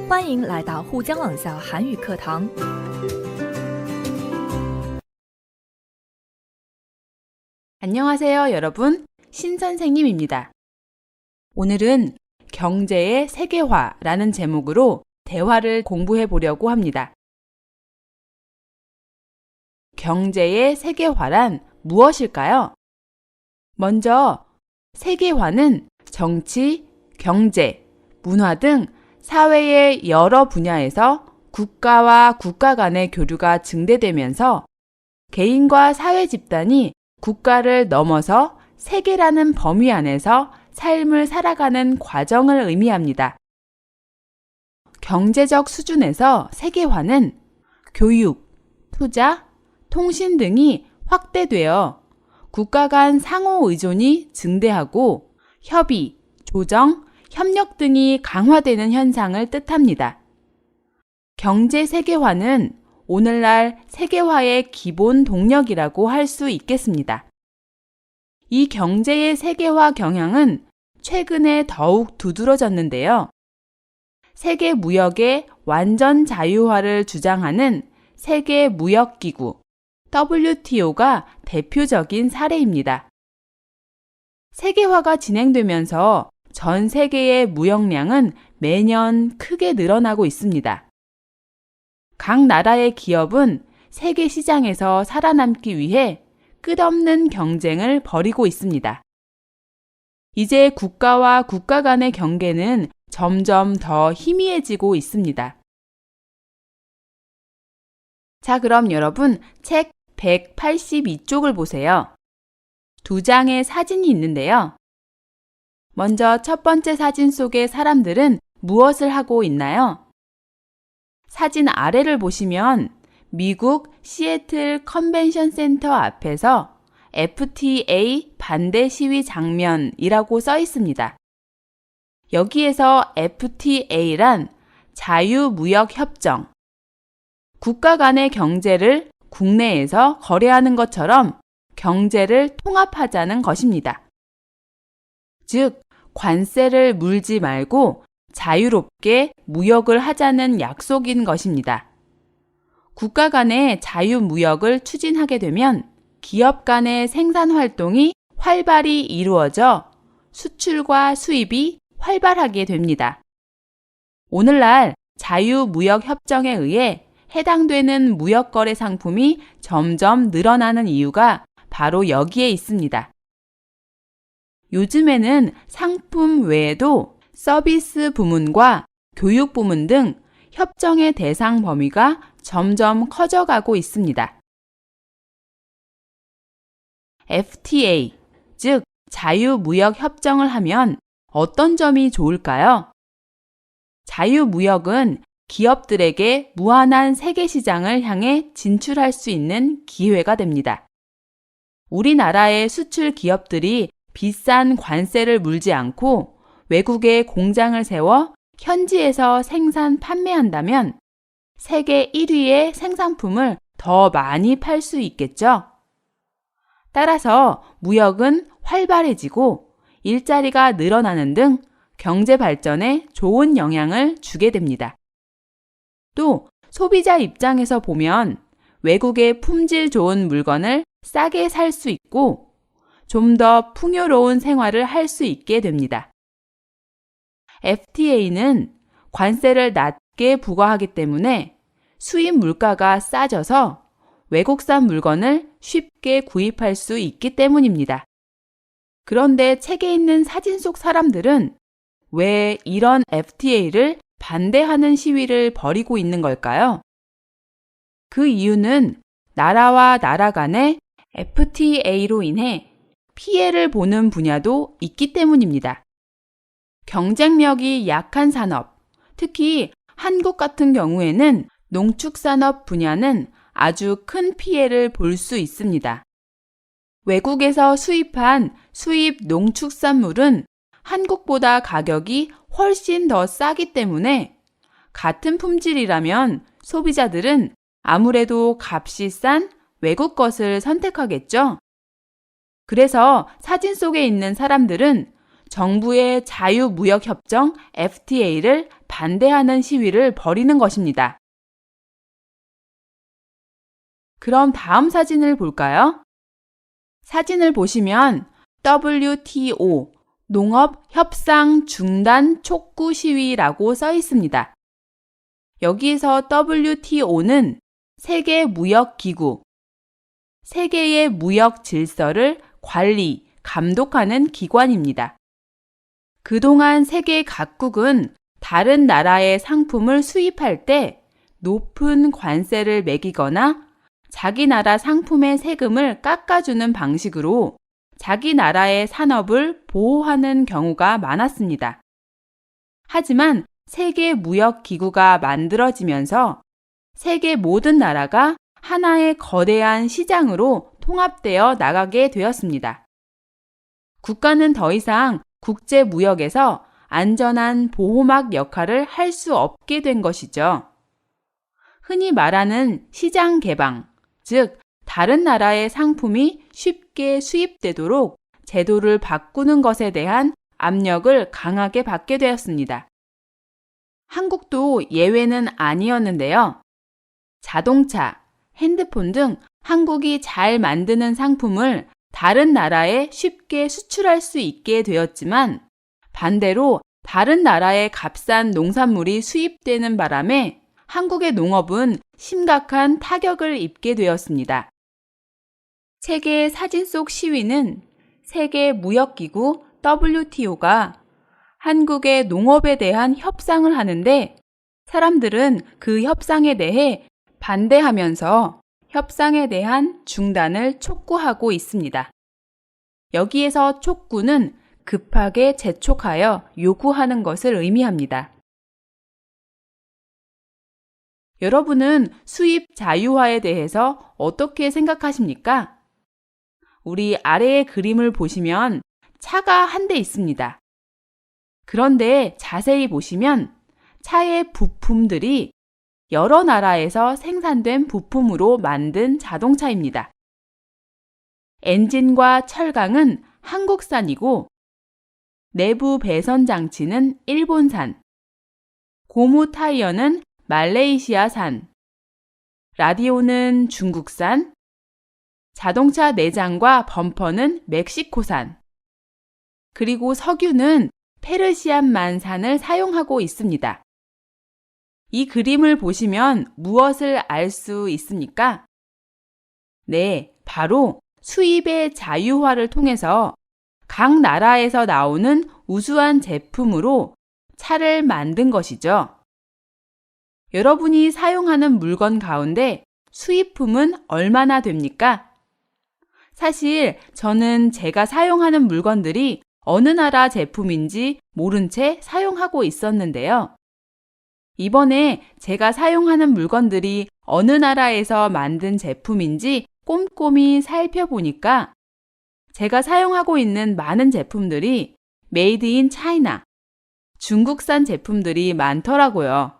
欢迎来到沪江网校韩语课堂。 안녕하세요, 여러분. 신선생님입니다. 오늘은 경제의 세계화라는 제목으로 대화를 공부해 보려고 합니다. 경제의 세계화란 무엇일까요? 먼저 세계화는 정치, 경제, 문화 등 사회의 여러 분야에서 국가와 국가 간의 교류가 증대되면서 개인과 사회 집단이 국가를 넘어서 세계라는 범위 안에서 삶을 살아가는 과정을 의미합니다. 경제적 수준에서 세계화는 교육, 투자, 통신 등이 확대되어 국가 간 상호 의존이 증대하고 협의, 조정, 협력 등이 강화되는 현상을 뜻합니다. 경제 세계화는 오늘날 세계화의 기본 동력이라고 할 수 있겠습니다. 이 경제의 세계화 경향은 최근에 더욱 두드러졌는데요. 세계 무역의 완전 자유화를 주장하는 세계무역기구 WTO가 대표적인 사례입니다. 세계화가 진행되면서 전 세계의 무역량은 매년 크게 늘어나고 있습니다. 각 나라의 기업은 세계 시장에서 살아남기 위해 끝없는 경쟁을 벌이고 있습니다. 이제 국가와 국가 간의 경계는 점점 더 희미해지고 있습니다. 자, 그럼 여러분 책 182쪽을 보세요. 두 장의 사진이 있는데요. 먼저 첫 번째 사진 속의 사람들은 무엇을 하고 있나요? 사진 아래를 보시면 미국 시애틀 컨벤션 센터 앞에서 FTA 반대 시위 장면이라고 써 있습니다. 여기에서 FTA란 자유무역협정, 국가 간의 경제를 국내에서 거래하는 것처럼 경제를 통합하자는 것입니다. 즉, 관세를 물지 말고 자유롭게 무역을 하자는 약속인 것입니다. 국가 간의 자유무역을 추진하게 되면 기업 간의 생산 활동이 활발히 이루어져 수출과 수입이 활발하게 됩니다. 오늘날 자유무역협정에 의해 해당되는 무역거래 상품이 점점 늘어나는 이유가 바로 여기에 있습니다. 요즘에는 상품 외에도 서비스 부문과 교육 부문 등 협정의 대상 범위가 점점 커져가고 있습니다. FTA, 즉 자유무역협정을 하면 어떤 점이 좋을까요? 자유무역은 기업들에게 무한한 세계 시장을 향해 진출할 수 있는 기회가 됩니다. 우리나라의 수출 기업들이 비싼 관세를 물지 않고 외국에 공장을 세워 현지에서 생산 판매한다면 세계 1위의 생산품을 더 많이 팔 수 있겠죠? 따라서 무역은 활발해지고 일자리가 늘어나는 등 경제 발전에 좋은 영향을 주게 됩니다. 또 소비자 입장에서 보면 외국의 품질 좋은 물건을 싸게 살 수 있고 좀 더 풍요로운 생활을 할 수 있게 됩니다. FTA는 관세를 낮게 부과하기 때문에 수입 물가가 싸져서 외국산 물건을 쉽게 구입할 수 있기 때문입니다. 그런데 책에 있는 사진 속 사람들은 왜 이런 FTA를 반대하는 시위를 벌이고 있는 걸까요? 그 이유는 나라와 나라 간의 FTA로 인해 피해를 보는 분야도 있기 때문입니다. 경쟁력이 약한 산업, 특히 한국 같은 경우에는 농축산업 분야는 아주 큰 피해를 볼 수 있습니다. 외국에서 수입한 수입 농축산물은 한국보다 가격이 훨씬 더 싸기 때문에 같은 품질이라면 소비자들은 아무래도 값이 싼 외국 것을 선택하겠죠. 그래서 사진 속에 있는 사람들은 정부의 자유무역협정 FTA를 반대하는 시위를 벌이는 것입니다. 그럼 다음 사진을 볼까요? 사진을 보시면 WTO, 농업 협상 중단 촉구 시위라고 써 있습니다. 여기에서 WTO는 세계 무역 기구, 세계의 무역 질서를 관리, 감독하는 기관입니다. 그동안 세계 각국은 다른 나라의 상품을 수입할 때 높은 관세를 매기거나 자기 나라 상품의 세금을 깎아주는 방식으로 자기 나라의 산업을 보호하는 경우가 많았습니다. 하지만 세계 무역 기구가 만들어지면서 세계 모든 나라가 하나의 거대한 시장으로 통합되어 나가게 되었습니다. 국가는 더 이상 국제 무역에서 안전한 보호막 역할을 할 수 없게 된 것이죠. 흔히 말하는 시장 개방, 즉 다른 나라의 상품이 쉽게 수입되도록 제도를 바꾸는 것에 대한 압력을 강하게 받게 되었습니다. 한국도 예외는 아니었는데요. 자동차, 핸드폰 등 한국이 잘 만드는 상품을 다른 나라에 쉽게 수출할 수 있게 되었지만 반대로 다른 나라의 값싼 농산물이 수입되는 바람에 한국의 농업은 심각한 타격을 입게 되었습니다. 책의 사진 속 시위는 세계 무역기구 WTO가 한국의 농업에 대한 협상을 하는데 사람들은 그 협상에 대해 반대하면서 협상에 대한 중단을 촉구하고 있습니다. 여기에서 촉구는 급하게 재촉하여 요구하는 것을 의미합니다. 여러분은 수입 자유화에 대해서 어떻게 생각하십니까? 우리 아래의 그림을 보시면 차가 한 대 있습니다. 그런데 자세히 보시면 차의 부품들이 여러 나라에서 생산된 부품으로 만든 자동차입니다. 엔진과 철강은 한국산이고 내부 배선 장치는 일본산, 고무 타이어는 말레이시아산, 라디오는 중국산, 자동차 내장과 범퍼는 멕시코산, 그리고 석유는 페르시안만산을 사용하고 있습니다. 이 그림을 보시면 무엇을 알 수 있습니까? 네, 바로 수입의 자유화를 통해서 각 나라에서 나오는 우수한 제품으로 차를 만든 것이죠. 여러분이 사용하는 물건 가운데 수입품은 얼마나 됩니까? 사실 저는 제가 사용하는 물건들이 어느 나라 제품인지 모른 채 사용하고 있었는데요. 이번에 제가 사용하는 물건들이 어느 나라에서 만든 제품인지 꼼꼼히 살펴보니까 제가 사용하고 있는 많은 제품들이 메이드 인 차이나, 중국산 제품들이 많더라고요.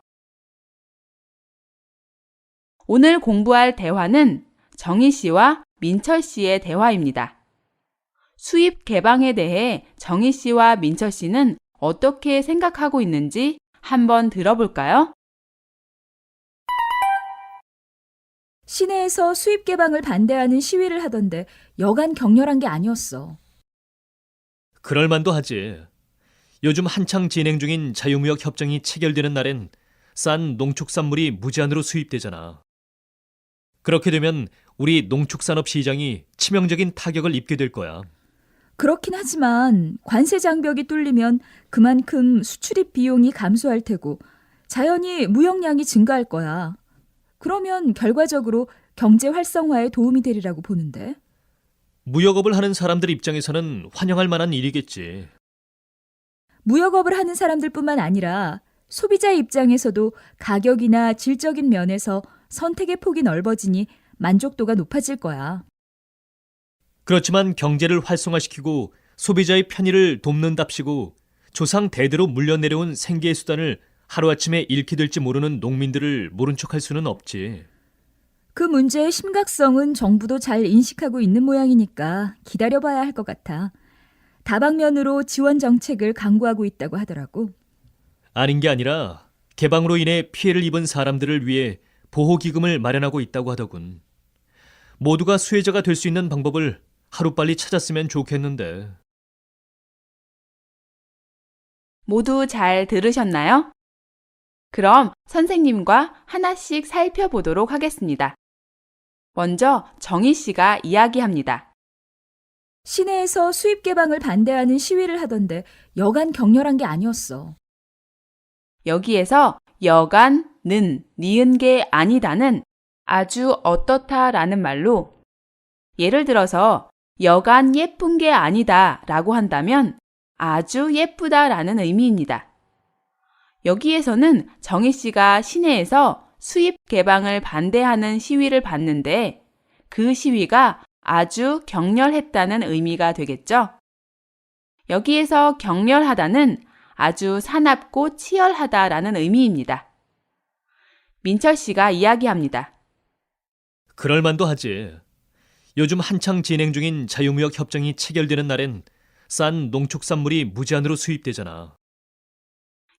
오늘 공부할 대화는 정희 씨와 민철 씨의 대화입니다. 수입 개방에 대해 정희 씨와 민철 씨는 어떻게 생각하고 있는지 한번 들어볼까요? 시내에서 수입 개방을 반대하는 시위를 하던데 여간 격렬한 게 아니었어. 그럴 만도 하지. 요즘 한창 진행 중인 자유무역 협정이 체결되는 날엔 싼 농축산물이 무제한으로 수입되잖아. 그렇게 되면 우리 농축산업 시장이 치명적인 타격을 입게 될 거야. 그렇긴 하지만 관세 장벽이 뚫리면 그만큼 수출입 비용이 감소할 테고 자연히 무역량이 증가할 거야. 그러면 결과적으로 경제 활성화에 도움이 되리라고 보는데. 무역업을 하는 사람들 입장에서는 환영할 만한 일이겠지. 무역업을 하는 사람들뿐만 아니라 소비자 입장에서도 가격이나 질적인 면에서 선택의 폭이 넓어지니 만족도가 높아질 거야. 그렇지만 경제를 활성화시키고 소비자의 편의를 돕는답시고 조상 대대로 물려내려온 생계의 수단을 하루아침에 잃게 될지 모르는 농민들을 모른 척할 수는 없지. 그 문제의 심각성은 정부도 잘 인식하고 있는 모양이니까 기다려봐야 할 것 같아. 다방면으로 지원 정책을 강구하고 있다고 하더라고. 아닌 게 아니라 개방으로 인해 피해를 입은 사람들을 위해 보호기금을 마련하고 있다고 하더군. 모두가 수혜자가 될 수 있는 방법을 하루빨리 찾았으면 좋겠는데. 모두 잘 들으셨나요? 그럼 선생님과 하나씩 살펴보도록 하겠습니다. 먼저 정희 씨가 이야기합니다. 시내에서 수입 개방을 반대하는 시위를 하던데 여간 격렬한 게 아니었어. 여기에서 여간는 니은 게 아니다는 아주 어떻다라는 말로 예를 들어서 여간 예쁜 게 아니다 라고 한다면 아주 예쁘다라는 의미입니다. 여기에서는 정희 씨가 시내에서 수입 개방을 반대하는 시위를 봤는데 그 시위가 아주 격렬했다는 의미가 되겠죠. 여기에서 격렬하다는 아주 사납고 치열하다라는 의미입니다. 민철 씨가 이야기합니다. 그럴 만도 하지. 요즘 한창 진행 중인 자유무역 협정이 체결되는 날엔 싼 농축산물이 무제한으로 수입되잖아.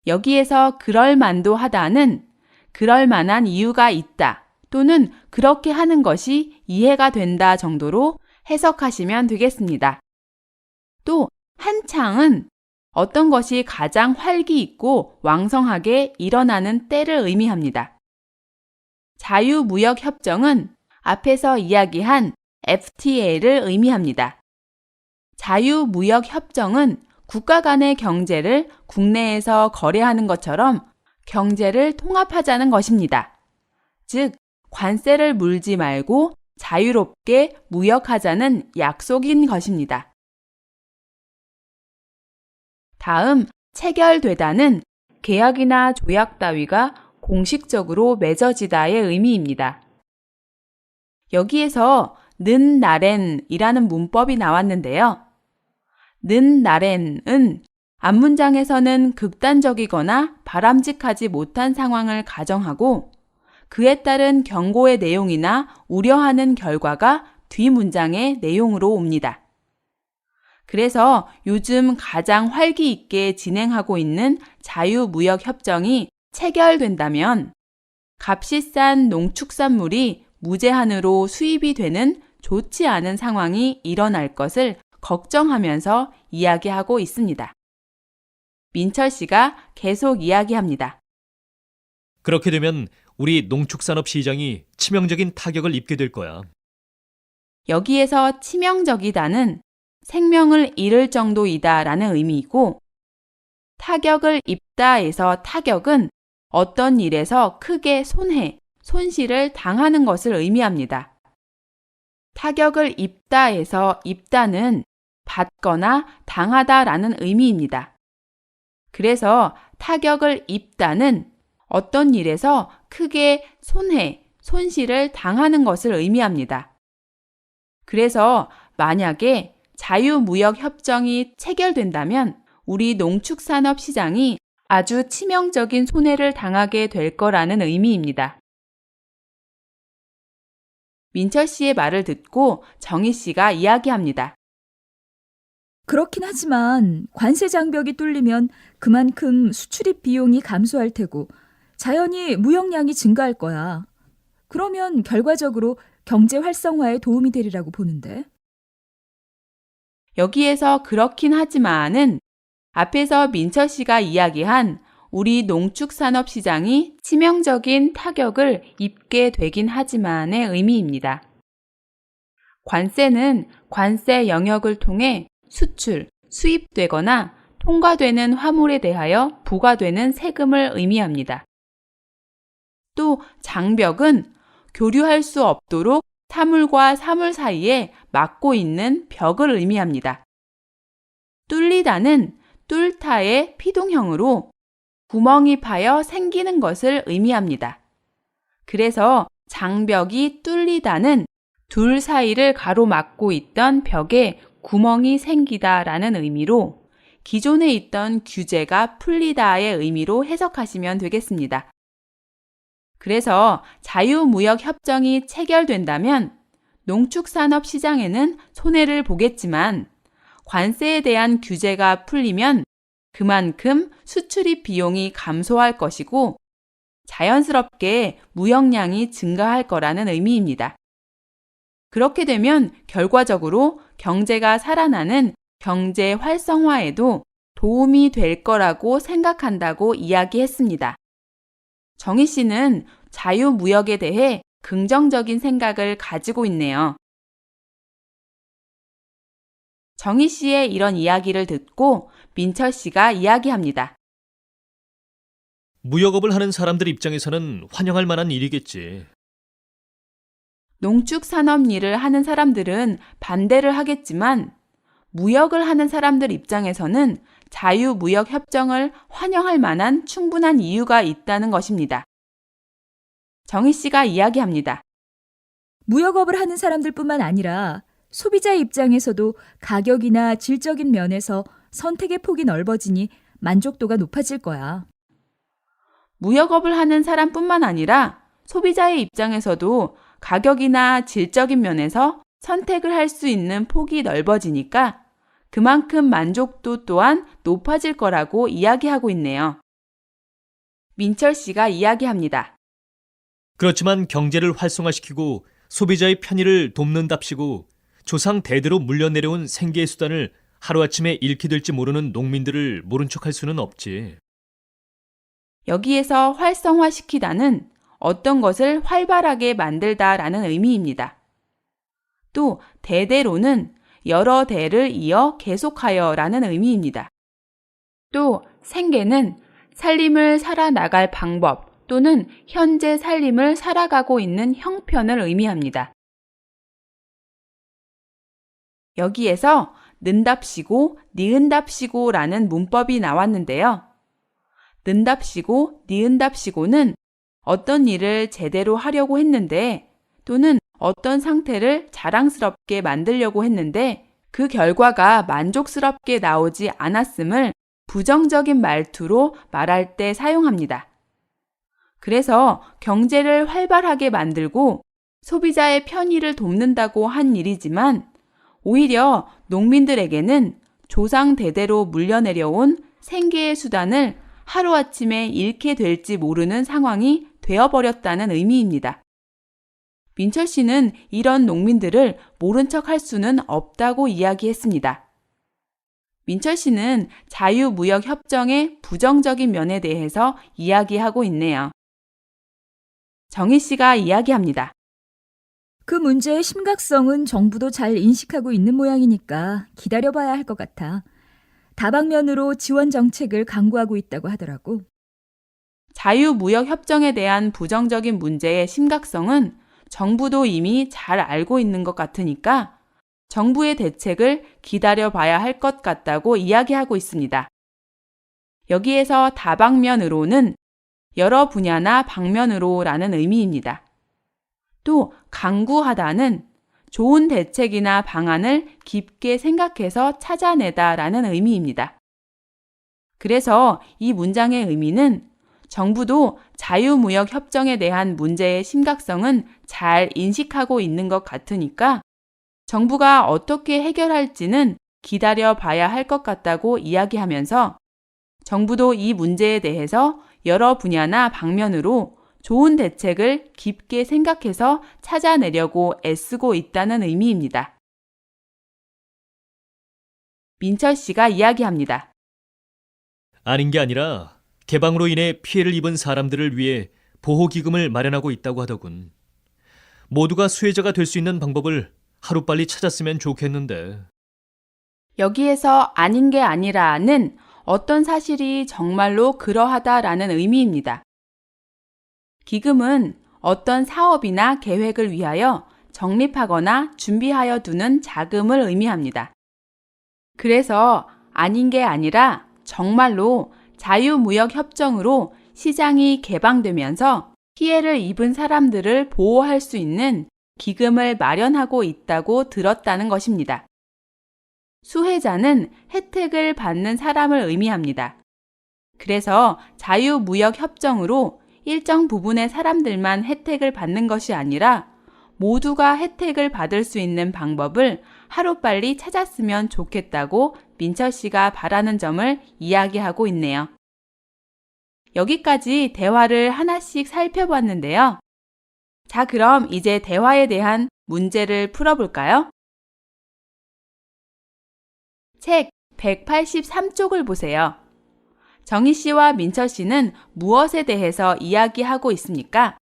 여기에서 그럴 만도 하다는 그럴 만한 이유가 있다 또는 그렇게 하는 것이 이해가 된다 정도로 해석하시면 되겠습니다. 또 한창은 어떤 것이 가장 활기 있고 왕성하게 일어나는 때를 의미합니다. 자유무역협정은 앞에서 이야기한 FTA를 의미합니다. 자유무역협정은 국가 간의 경제를 국내에서 거래하는 것처럼 경제를 통합하자는 것입니다. 즉, 관세를 물지 말고 자유롭게 무역하자는 약속인 것입니다. 다음, 체결되다는 계약이나 조약 따위가 공식적으로 맺어지다의 의미입니다. 여기에서 는 나렌이라는 문법이 나왔는데요. 는 나렌은 앞문장에서는 극단적이거나 바람직하지 못한 상황을 가정하고 그에 따른 경고의 내용이나 우려하는 결과가 뒷문장의 내용으로 옵니다. 그래서 요즘 가장 활기 있게 진행하고 있는 자유무역협정이 체결된다면 값이 싼 농축산물이 무제한으로 수입이 되는 좋지 않은 상황이 일어날 것을 걱정하면서 이야기하고 있습니다. 민철 씨가 계속 이야기합니다. 그렇게 되면 우리 농축산업 시장이 치명적인 타격을 입게 될 거야. 여기에서 치명적이다는 생명을 잃을 정도이다라는 의미이고 타격을 입다에서 타격은 어떤 일에서 크게 손실을 당하는 것을 의미합니다. 타격을 입다에서 입다는 받거나 당하다라는 의미입니다. 그래서 타격을 입다는 어떤 일에서 크게 손실을 당하는 것을 의미합니다. 그래서 만약에 자유무역협정이 체결된다면 우리 농축산업 시장이 아주 치명적인 손해를 당하게 될 거라는 의미입니다. 민철 씨의 말을 듣고 정희 씨가 이야기합니다. 그렇긴 하지만 관세 장벽이 뚫리면 그만큼 수출입 비용이 감소할 테고 자연히 무역량이 증가할 거야. 그러면 결과적으로 경제 활성화에 도움이 되리라고 보는데. 여기에서 그렇긴 하지만은 앞에서 민철 씨가 이야기한 우리 농축산업 시장이 치명적인 타격을 입게 되긴 하지만의 의미입니다. 관세는 관세 영역을 통해 수입되거나 통과되는 화물에 대하여 부과되는 세금을 의미합니다. 또 장벽은 교류할 수 없도록 사물과 사물 사이에 막고 있는 벽을 의미합니다. 뚫리다는 뚫다의 피동형으로 구멍이 파여 생기는 것을 의미합니다. 그래서 장벽이 뚫리다는 둘 사이를 가로막고 있던 벽에 구멍이 생기다라는 의미로 기존에 있던 규제가 풀리다의 의미로 해석하시면 되겠습니다. 그래서 자유무역협정이 체결된다면 농축산업 시장에는 손해를 보겠지만 관세에 대한 규제가 풀리면 그만큼 수출입 비용이 감소할 것이고 자연스럽게 무역량이 증가할 거라는 의미입니다. 그렇게 되면 결과적으로 경제가 살아나는 경제 활성화에도 도움이 될 거라고 생각한다고 이야기했습니다. 정희 씨는 자유무역에 대해 긍정적인 생각을 가지고 있네요. 정희 씨의 이런 이야기를 듣고 민철 씨가 이야기합니다. 무역업을 하는 사람들 입장에서는 환영할 만한 일이겠지. 농축산업 일을 하는 사람들은 반대를 하겠지만 무역을 하는 사람들 입장에서는 자유무역협정을 환영할 만한 충분한 이유가 있다는 것입니다. 정희 씨가 이야기합니다. 무역업을 하는 사람들뿐만 아니라 소비자 입장에서도 가격이나 질적인 면에서 선택의 폭이 넓어지니 만족도가 높아질 거야. 무역업을 하는 사람뿐만 아니라 소비자의 입장에서도 가격이나 질적인 면에서 선택을 할 수 있는 폭이 넓어지니까 그만큼 만족도 또한 높아질 거라고 이야기하고 있네요. 민철 씨가 이야기합니다. 그렇지만 경제를 활성화시키고 소비자의 편의를 돕는답시고 조상 대대로 물려내려온 생계의 수단을 하루아침에 잃게 될지 모르는 농민들을 모른 척할 수는 없지. 여기에서 활성화시키다는 어떤 것을 활발하게 만들다라는 의미입니다. 또 대대로는 여러 대를 이어 계속하여라는 의미입니다. 또 생계는 살림을 살아나갈 방법 또는 현재 살림을 살아가고 있는 형편을 의미합니다. 여기에서 는답시고 니은답시고라는 문법이 나왔는데요. 는답시고 니은답시고는 어떤 일을 제대로 하려고 했는데 또는 어떤 상태를 자랑스럽게 만들려고 했는데 그 결과가 만족스럽게 나오지 않았음을 부정적인 말투로 말할 때 사용합니다. 그래서 경제를 활발하게 만들고 소비자의 편의를 돕는다고 한 일이지만 오히려 농민들에게는 조상 대대로 물려내려온 생계의 수단을 하루아침에 잃게 될지 모르는 상황이 되어버렸다는 의미입니다. 민철 씨는 이런 농민들을 모른 척 할 수는 없다고 이야기했습니다. 민철 씨는 자유무역협정의 부정적인 면에 대해서 이야기하고 있네요. 정희 씨가 이야기합니다. 그 문제의 심각성은 정부도 잘 인식하고 있는 모양이니까 기다려봐야 할 것 같아. 다방면으로 지원 정책을 강구하고 있다고 하더라고. 자유무역협정에 대한 부정적인 문제의 심각성은 정부도 이미 잘 알고 있는 것 같으니까 정부의 대책을 기다려봐야 할 것 같다고 이야기하고 있습니다. 여기에서 다방면으로는 여러 분야나 방면으로라는 의미입니다. 또 강구하다는 좋은 대책이나 방안을 깊게 생각해서 찾아내다라는 의미입니다. 그래서 이 문장의 의미는 정부도 자유무역 협정에 대한 문제의 심각성은 잘 인식하고 있는 것 같으니까 정부가 어떻게 해결할지는 기다려 봐야 할 것 같다고 이야기하면서 정부도 이 문제에 대해서 여러 분야나 방면으로 좋은 대책을 깊게 생각해서 찾아내려고 애쓰고 있다는 의미입니다. 민철 씨가 이야기합니다. 아닌 게 아니라 개방으로 인해 피해를 입은 사람들을 위해 보호기금을 마련하고 있다고 하더군. 모두가 수혜자가 될 수 있는 방법을 하루빨리 찾았으면 좋겠는데. 여기에서 아닌 게 아니라는 어떤 사실이 정말로 그러하다라는 의미입니다. 기금은 어떤 사업이나 계획을 위하여 적립하거나 준비하여 두는 자금을 의미합니다. 그래서 아닌 게 아니라 정말로 자유무역협정으로 시장이 개방되면서 피해를 입은 사람들을 보호할 수 있는 기금을 마련하고 있다고 들었다는 것입니다. 수혜자는 혜택을 받는 사람을 의미합니다. 그래서 자유무역협정으로 일정 부분의 사람들만 혜택을 받는 것이 아니라 모두가 혜택을 받을 수 있는 방법을 하루빨리 찾았으면 좋겠다고 민철 씨가 바라는 점을 이야기하고 있네요. 여기까지 대화를 하나씩 살펴봤는데요. 자, 그럼 이제 대화에 대한 문제를 풀어볼까요? 책 183쪽을 보세요. 정희 씨와 민철 씨는 무엇에 대해서 이야기하고 있습니까?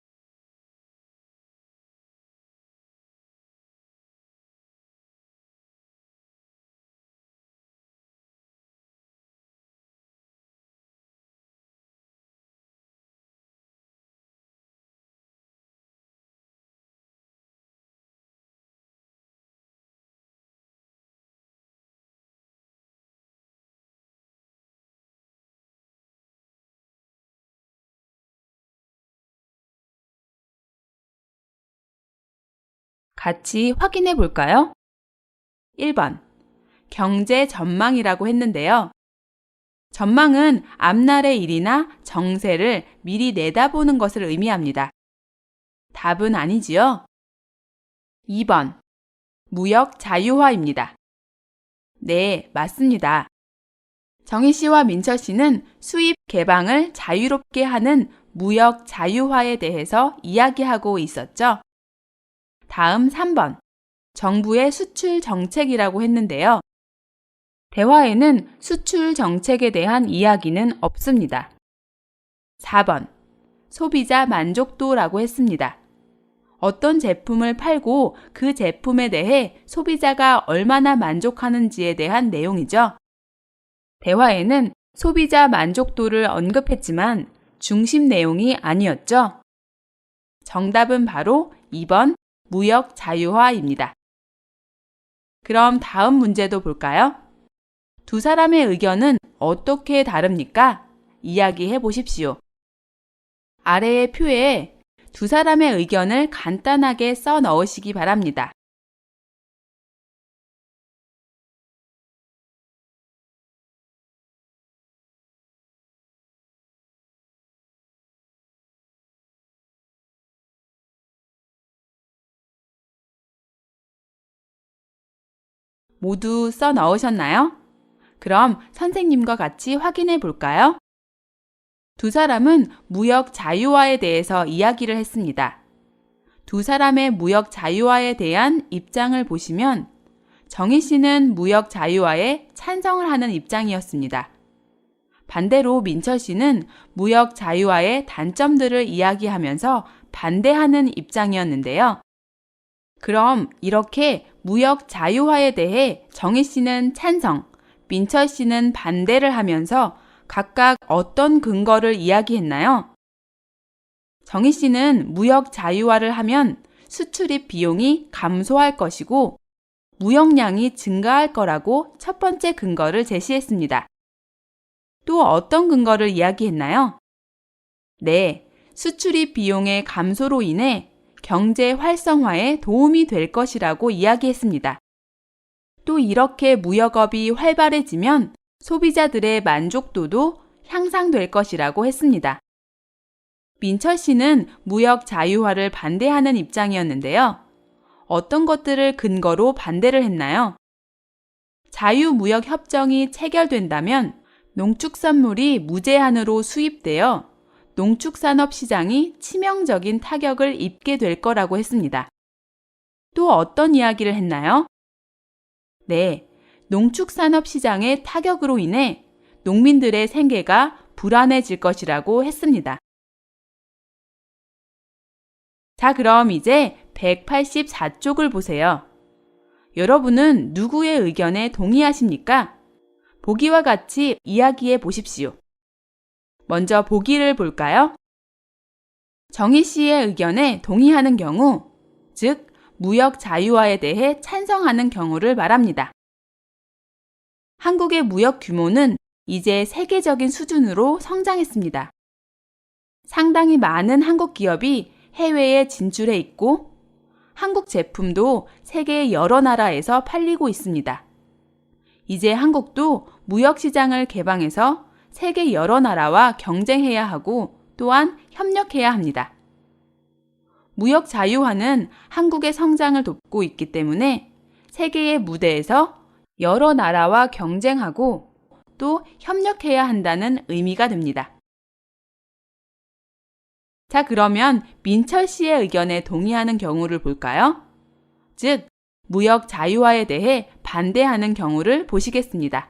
같이 확인해 볼까요? 1번. 경제 전망이라고 했는데요. 전망은 앞날의 일이나 정세를 미리 내다보는 것을 의미합니다. 답은 아니지요? 2번. 무역 자유화입니다. 네, 맞습니다. 정희 씨와 민철 씨는 수입 개방을 자유롭게 하는 무역 자유화에 대해서 이야기하고 있었죠. 다음 3번. 정부의 수출 정책이라고 했는데요. 대화에는 수출 정책에 대한 이야기는 없습니다. 4번. 소비자 만족도라고 했습니다. 어떤 제품을 팔고 그 제품에 대해 소비자가 얼마나 만족하는지에 대한 내용이죠. 대화에는 소비자 만족도를 언급했지만 중심 내용이 아니었죠. 정답은 바로 2번 무역 자유화입니다. 그럼 다음 문제도 볼까요? 두 사람의 의견은 어떻게 다릅니까? 이야기해 보십시오. 아래의 표에 두 사람의 의견을 간단하게 써 넣으시기 바랍니다. 모두 써 넣으셨나요? 그럼 선생님과 같이 확인해 볼까요? 두 사람은 무역 자유화에 대해서 이야기를 했습니다. 두 사람의 무역 자유화에 대한 입장을 보시면 정희 씨는 무역 자유화에 찬성을 하는 입장이었습니다. 반대로 민철 씨는 무역 자유화의 단점들을 이야기하면서 반대하는 입장이었는데요. 그럼 이렇게 무역 자유화에 대해 정희 씨는 찬성, 민철 씨는 반대를 하면서 각각 어떤 근거를 이야기했나요? 정희 씨는 무역 자유화를 하면 수출입 비용이 감소할 것이고 무역량이 증가할 거라고 첫 번째 근거를 제시했습니다. 또 어떤 근거를 이야기했나요? 네, 수출입 비용의 감소로 인해 경제 활성화에 도움이 될 것이라고 이야기했습니다. 또 이렇게 무역업이 활발해지면 소비자들의 만족도도 향상될 것이라고 했습니다. 민철 씨는 무역 자유화를 반대하는 입장이었는데요. 어떤 것들을 근거로 반대를 했나요? 자유무역협정이 체결된다면 농축산물이 무제한으로 수입되어 농축산업 시장이 치명적인 타격을 입게 될 거라고 했습니다. 또 어떤 이야기를 했나요? 네, 농축산업 시장의 타격으로 인해 농민들의 생계가 불안해질 것이라고 했습니다. 자, 그럼 이제 184쪽을 보세요. 여러분은 누구의 의견에 동의하십니까? 보기와 같이 이야기해 보십시오. 먼저 보기를 볼까요? 정희 씨의 의견에 동의하는 경우, 즉 무역 자유화에 대해 찬성하는 경우를 말합니다. 한국의 무역 규모는 이제 세계적인 수준으로 성장했습니다. 상당히 많은 한국 기업이 해외에 진출해 있고 한국 제품도 세계 여러 나라에서 팔리고 있습니다. 이제 한국도 무역 시장을 개방해서 세계 여러 나라와 경쟁해야 하고 또한 협력해야 합니다. 무역 자유화는 한국의 성장을 돕고 있기 때문에 세계의 무대에서 여러 나라와 경쟁하고 또 협력해야 한다는 의미가 됩니다. 자, 그러면 민철 씨의 의견에 동의하는 경우를 볼까요? 즉, 무역 자유화에 대해 반대하는 경우를 보시겠습니다.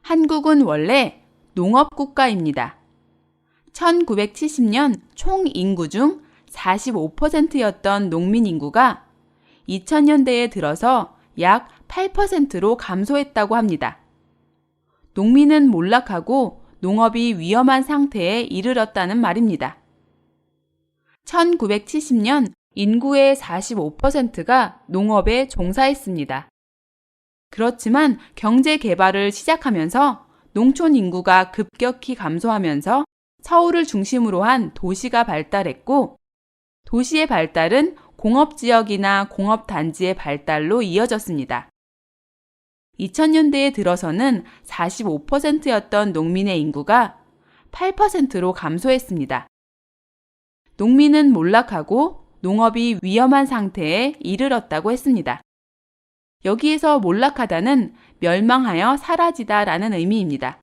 한국은 원래 농업국가입니다. 1970년 총 인구 중 45%였던 농민 인구가 2000년대에 들어서 약 8%로 감소했다고 합니다. 농민은 몰락하고 농업이 위험한 상태에 이르렀다는 말입니다. 1970년 인구의 45%가 농업에 종사했습니다. 그렇지만 경제 개발을 시작하면서 농촌 인구가 급격히 감소하면서 서울을 중심으로 한 도시가 발달했고, 도시의 발달은 공업지역이나 공업단지의 발달로 이어졌습니다. 2000년대에 들어서는 45%였던 농민의 인구가 8%로 감소했습니다. 농민은 몰락하고 농업이 위험한 상태에 이르렀다고 했습니다. 여기에서 몰락하다는 멸망하여 사라지다라는 의미입니다.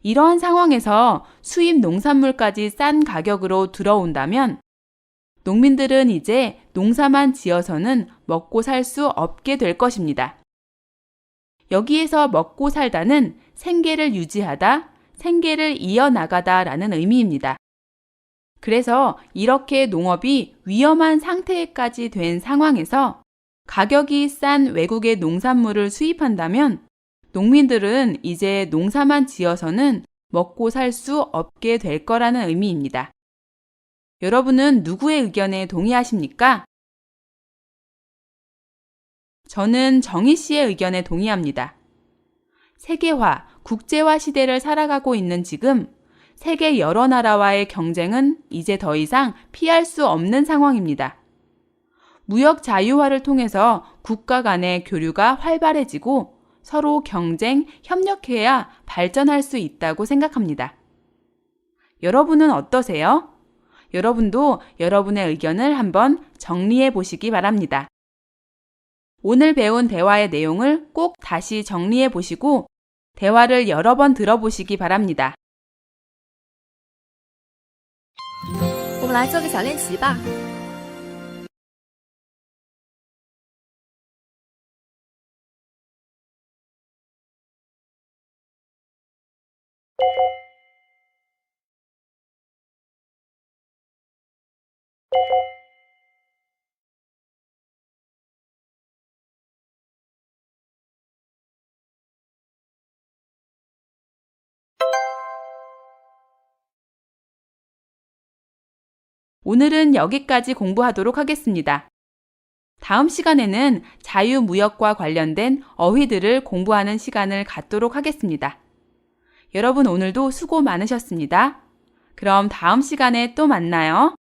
이러한 상황에서 수입 농산물까지 싼 가격으로 들어온다면 농민들은 이제 농사만 지어서는 먹고 살 수 없게 될 것입니다. 여기에서 먹고 살다는 생계를 유지하다, 생계를 이어나가다라는 의미입니다. 그래서 이렇게 농업이 위험한 상태까지 된 상황에서 가격이 싼 외국의 농산물을 수입한다면 농민들은 이제 농사만 지어서는 먹고 살 수 없게 될 거라는 의미입니다. 여러분은 누구의 의견에 동의하십니까? 저는 정희 씨의 의견에 동의합니다. 세계화, 국제화 시대를 살아가고 있는 지금 세계 여러 나라와의 경쟁은 이제 더 이상 피할 수 없는 상황입니다. 무역 자유화를 통해서 국가 간의 교류가 활발해지고 서로 경쟁, 협력해야 발전할 수 있다고 생각합니다. 여러분은 어떠세요? 여러분도 여러분의 의견을 한번 정리해 보시기 바랍니다. 오늘 배운 대화의 내용을 꼭 다시 정리해 보시고 대화를 여러 번 들어보시기 바랍니다. 我们来做个小练习吧。오늘은 여기까지 공부하도록 하겠습니다. 다음 시간에는 자유무역과 관련된 어휘들을 공부하는 시간을 갖도록 하겠습니다. 여러분 오늘도 수고 많으셨습니다. 그럼 다음 시간에 또 만나요.